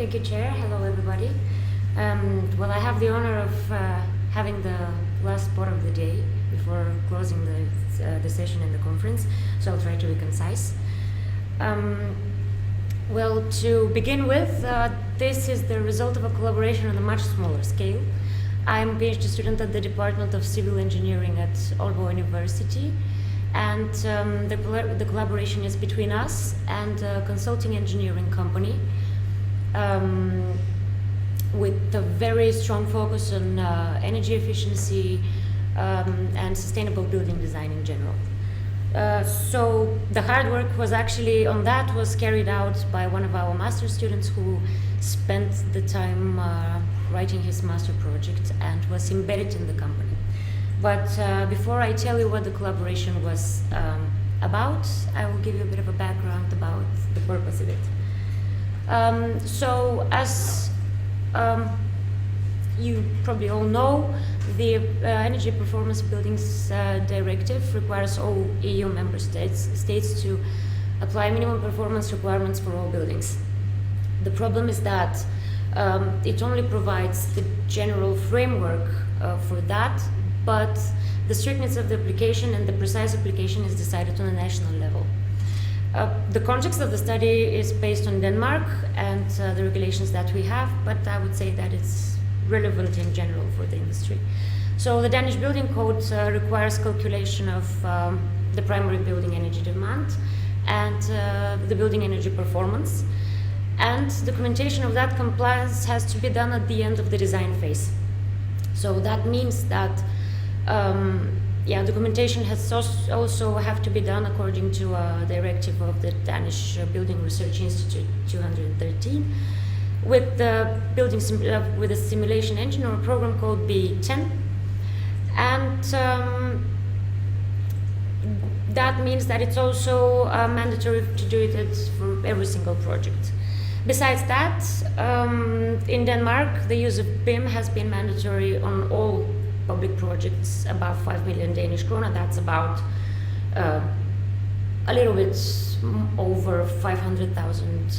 Thank you, Chair. Hello, everybody. Well, I have the honor of having the last part of the day before closing the session in the conference, so I'll try to be concise. Well, to begin with, this is the result of a collaboration on a much smaller scale. I'm a PhD student at the Department of Civil Engineering at Aalborg University, and the collaboration is between us and a consulting engineering company with a very strong focus on energy efficiency and sustainable building design in general. So the hard work was actually on that was carried out by one of our master students who spent the time writing his master project and was embedded in the company. But before I tell you what the collaboration was about, I will give you a bit of a background about the purpose of it. So as you probably all know, the Energy Performance Buildings Directive requires all EU member states to apply minimum performance requirements for all buildings. The problem is that it only provides the general framework for that, but the strictness of the application and the precise application is decided on a national level. The context of the study is based on Denmark and the regulations that we have, but I would say that it's relevant in general for the industry. So the Danish Building Code requires calculation of the primary building energy demand and the building energy performance, and documentation of that compliance has to be done at the end of the design phase. So that means that documentation has also have to be done according to a directive of the Danish Building Research Institute 213 with the with a simulation engine or a program called B10, and that means that it's also mandatory to do it for every single project. Besides that, in Denmark, the use of BIM has been mandatory on all public projects above 5 million Danish kroner. That's about a little bit over 500,000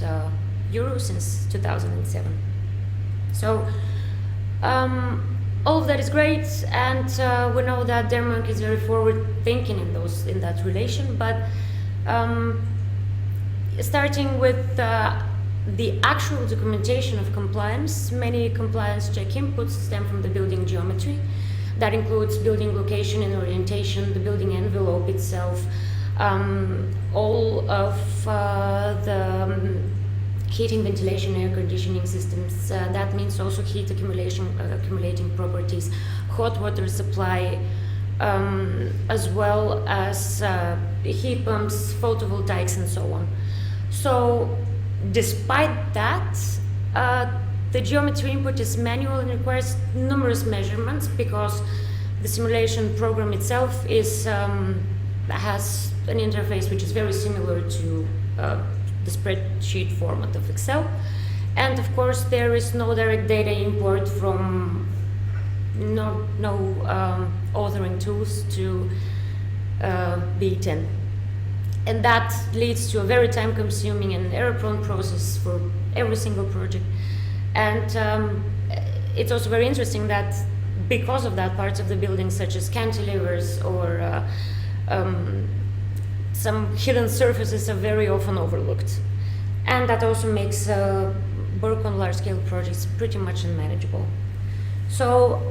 euros since 2007. So all of that is great, and we know that Denmark is very forward-thinking in that relation. But starting with the actual documentation of compliance, many compliance check inputs stem from the building geometry. That includes building location and orientation, the building envelope itself, all of the heating, ventilation, air conditioning systems. That means also heat accumulating properties, hot water supply, as well as heat pumps, photovoltaics, and so on. So despite that, the geometry input is manual and requires numerous measurements because the simulation program itself has an interface which is very similar to the spreadsheet format of Excel. And of course, there is no direct data import from no authoring tools to B10. And that leads to a very time-consuming and error-prone process for every single project. And it's also very interesting that because of that, parts of the building, such as cantilevers or some hidden surfaces, are very often overlooked. And that also makes work on large-scale projects pretty much unmanageable. So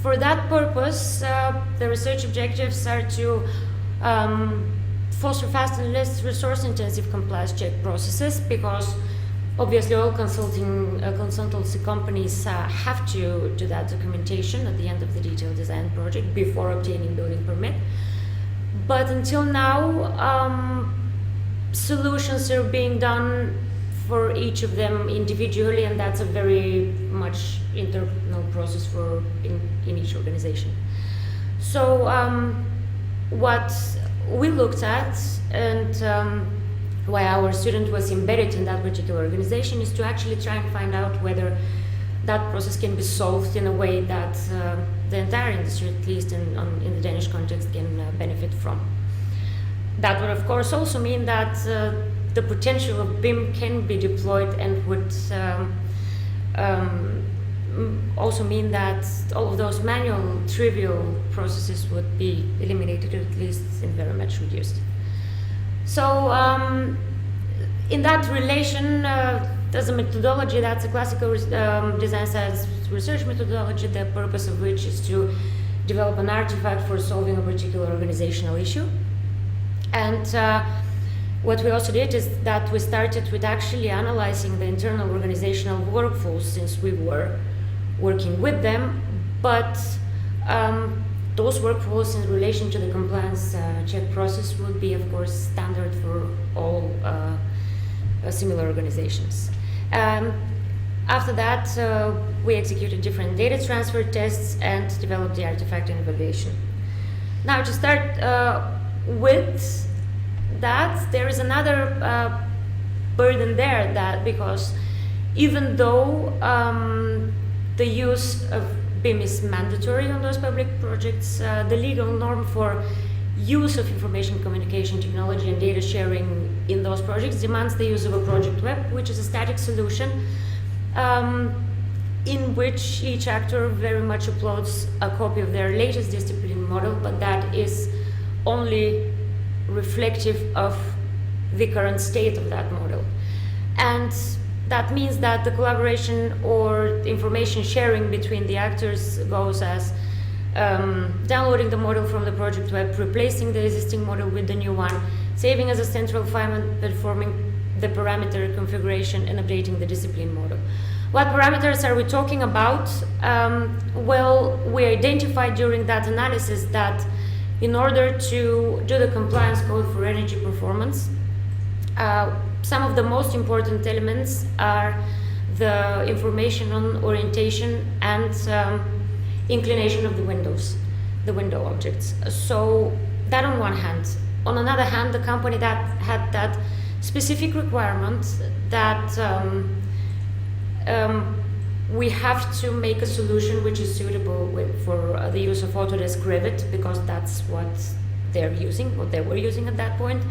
for that purpose, the research objectives are to foster fast and less resource-intensive compliance check processes, because obviously all consultancy companies have to do that documentation at the end of the detailed design project before obtaining building permit. But until now, solutions are being done for each of them individually, and that's a very much internal process in each organization. So what we looked at, and why our student was embedded in that particular organization, is to actually try and find out whether that process can be solved in a way that the entire industry, at least in the Danish context, can benefit from. That would of course also mean that the potential of BIM can be deployed, and would also mean that all of those manual, trivial processes would be eliminated, or at least very much reduced. So in that relation, there's a methodology that's a classical design science research methodology, the purpose of which is to develop an artifact for solving a particular organizational issue. And what we also did is that we started with actually analyzing the internal organizational workflows, since we were working with them, but those workflows in relation to the compliance check process would be, of course, standard for all similar organizations. After that, we executed different data transfer tests and developed the artifact and evaluation. Now, to start with that, there is another burden there, that because even though the use of BIM is mandatory on those public projects, the legal norm for use of information communication technology and data sharing in those projects demands the use of a project web, which is a static solution in which each actor very much uploads a copy of their latest discipline model, but that is only reflective of the current state of that model. And that means that the collaboration or information sharing between the actors goes as downloading the model from the project web, replacing the existing model with the new one, saving as a central file and performing the parameter configuration and updating the discipline model. What parameters are we talking about? Well, we identified during that analysis that in order to do the compliance code for energy performance, some of the most important elements are the information on orientation and inclination of the windows, the window objects. So that on one hand. On another hand, the company that had that specific requirement that we have to make a solution which is suitable for the use of Autodesk Revit, because that's what they're using, what they were using at that point.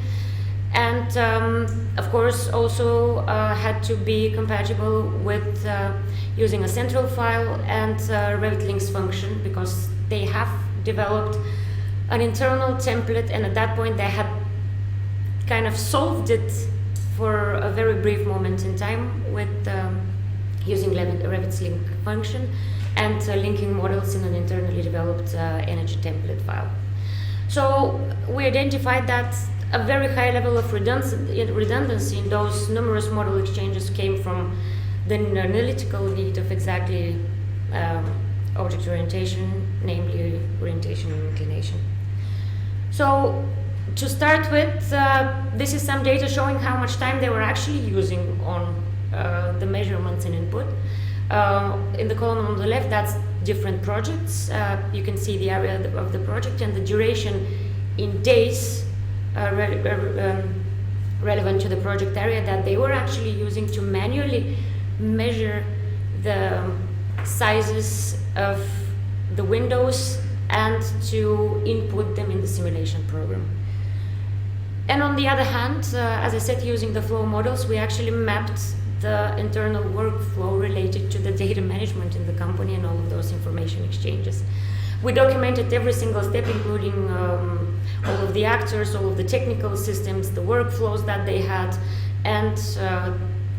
And of course also had to be compatible with using a central file and Revit links function, because they have developed an internal template, and at that point they had kind of solved it for a very brief moment in time with using Revit's link function and linking models in an internally developed energy template file. So we identified that a very high level of redundancy in those numerous model exchanges came from the analytical need of exactly object orientation, namely orientation and inclination. So to start with, this is some data showing how much time they were actually using on the measurements and input. In the column on the left, that's different projects. You can see the area of the project and the duration in days relevant to the project area that they were actually using to manually measure the sizes of the windows and to input them in the simulation program. And on the other hand, as I said, using the flow models, we actually mapped the internal workflow related to the data management in the company and all of those information exchanges. We documented every single step, including all of the actors, all of the technical systems, the workflows that they had, and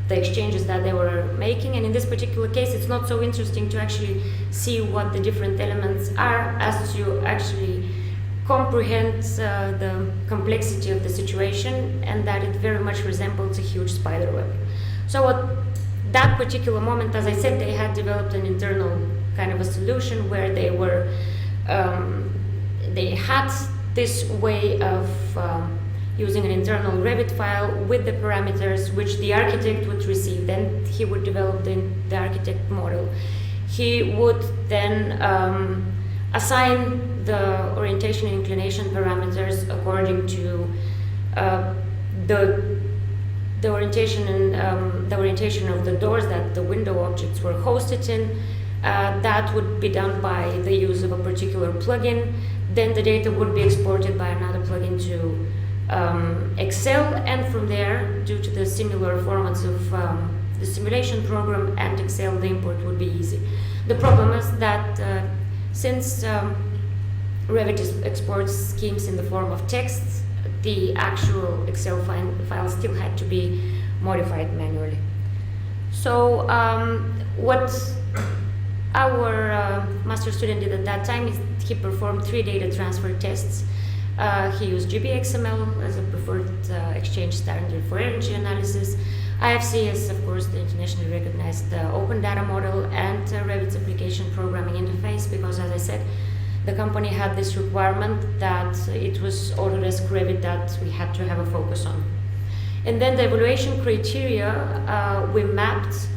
the exchanges that they were making. And in this particular case, it's not so interesting to actually see what the different elements are as to actually comprehend the complexity of the situation, and that it very much resembles a huge spider web. So at that particular moment, as I said, they had developed an internal kind of a solution where they were they had this way of using an internal Revit file with the parameters which the architect would receive. Then he would develop the architect model. He would then assign the orientation and inclination parameters according to the orientation and the orientation of the doors that the window objects were hosted in. That would be done by the use of a particular plugin. Then the data would be exported by another plugin to Excel, and from there, due to the similar formats of the simulation program and Excel, the import would be easy. The problem is that since Revit exports schemes in the form of text, the actual Excel file still had to be modified manually. So what our master student did at that time is he performed 3 data transfer tests. He used GBXML as a preferred exchange standard for energy analysis. IFC is, of course, the internationally recognized open data model, and Revit's application programming interface, because, as I said, the company had this requirement that it was Autodesk Revit that we had to have a focus on. And then the evaluation criteria we mapped,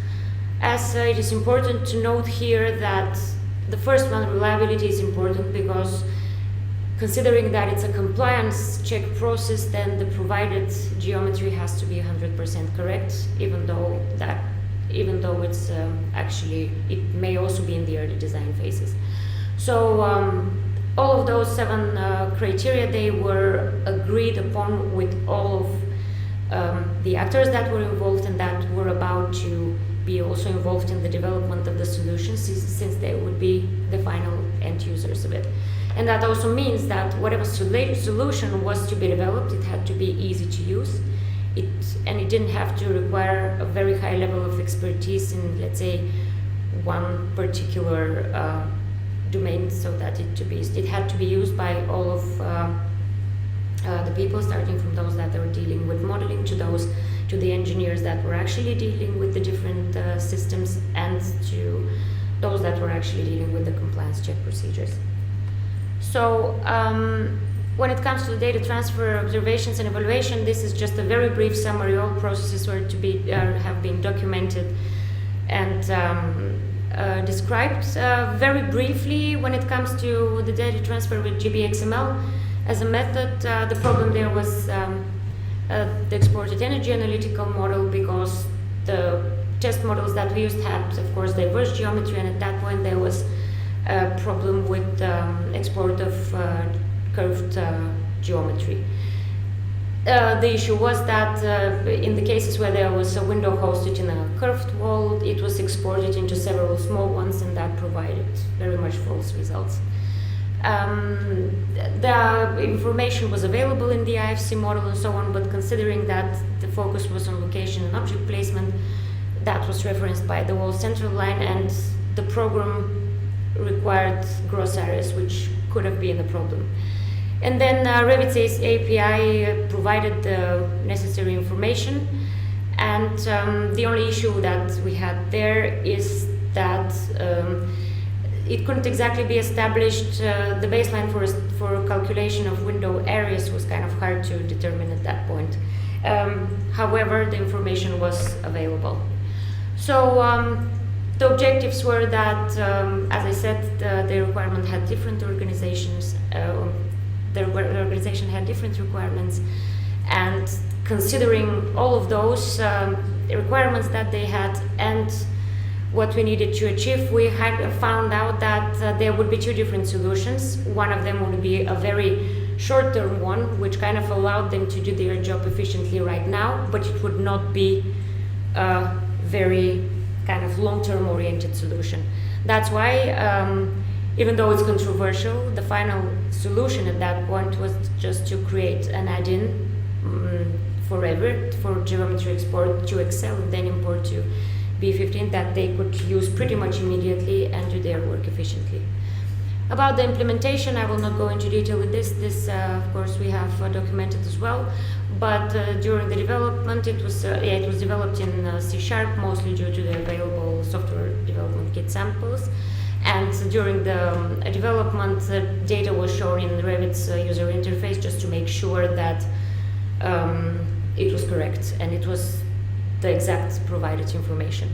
as it is important to note here that the first one, reliability, is important because considering that it's a compliance check process, then the provided geometry has to be 100% correct, even though it's actually, it may also be in the early design phases. So all of those 7 criteria, they were agreed upon with all of the actors that were involved and that were about to be also involved in the development of the solutions, since they would be the final end users of it. And that also means that whatever solution was to be developed, it had to be easy to use. And it didn't have to require a very high level of expertise in, let's say, one particular domain, so that it had to be used by all of the people, starting from those that were dealing with modeling to the engineers that were actually dealing with the different systems, and to those that were actually dealing with the compliance check procedures. So when it comes to the data transfer, observations, and evaluation, this is just a very brief summary. All processes were to be have been documented and described. Very briefly, when it comes to the data transfer with GBXML as a method, the problem there was the exported energy analytical model, because the test models that we used had, of course, diverse geometry, and at that point there was a problem with export of curved geometry. The issue was that in the cases where there was a window hosted in a curved wall, it was exported into several small ones, and that provided very much false results. The information was available in the IFC model and so on, but considering that the focus was on location and object placement, that was referenced by the wall center line, and the program required gross areas, which could have been a problem. And then Revit's API provided the necessary information, and the only issue that we had there is that it couldn't exactly be established. The baseline for calculation of window areas was kind of hard to determine at that point. However, the information was available. So the objectives were that, as I said, the requirement had different organizations. The organization had different requirements, and considering all of those requirements that they had and what we needed to achieve, we had found out that there would be 2 different solutions. One of them would be a very short-term one, which kind of allowed them to do their job efficiently right now, but it would not be a very kind of long-term oriented solution. That's why, even though it's controversial, the final solution at that point was just to create an add-in for Revit, for geometry export to Excel, and then import to B15 that they could use pretty much immediately and do their work efficiently. About the implementation, I will not go into detail with this. This, of course, we have documented as well. But during the development, it was developed in C#, mostly due to the available software development kit samples. And during the development, data was shown in Revit's user interface just to make sure that it was correct and it was the exact provided information.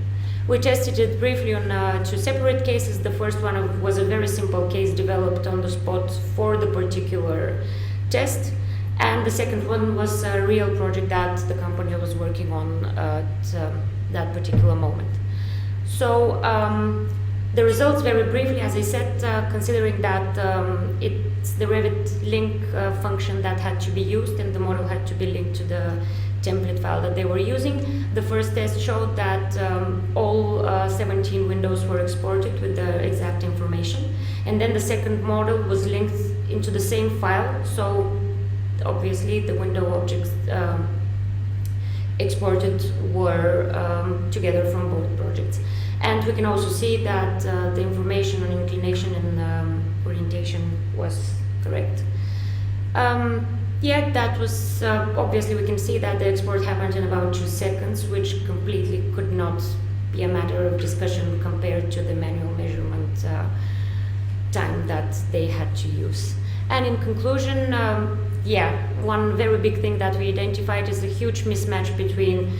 We tested it briefly on 2 separate cases. The first one was a very simple case developed on the spot for the particular test, and the second one was a real project that the company was working on at that particular moment. So The results, very briefly, as I said, considering that it's the Revit link function that had to be used and the model had to be linked to the template file that they were using. The first test showed that all 17 windows were exported with the exact information. And then the second model was linked into the same file, so obviously the window objects exported were together from both projects. And we can also see that the information on inclination and orientation was correct. Yeah, that was, obviously we can see that the export happened in about 2 seconds, which completely could not be a matter of discussion compared to the manual measurement time that they had to use. And in conclusion, yeah, one very big thing that we identified is a huge mismatch between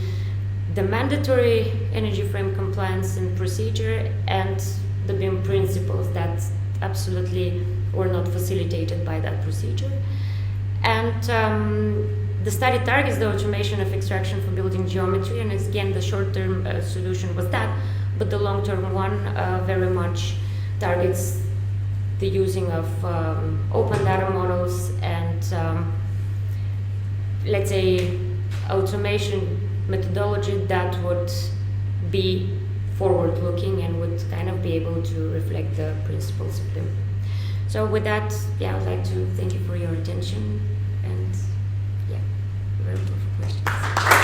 the mandatory energy frame compliance and procedure and the BIM principles that absolutely were not facilitated by that procedure. And the study targets the automation of extraction for building geometry, and again the short-term solution was that, but the long-term one very much targets the using of open data models and let's say automation methodology that would be forward-looking and would kind of be able to reflect the principles of them. So with that, yeah, I'd like to thank you for your attention, and yeah, we're open for questions.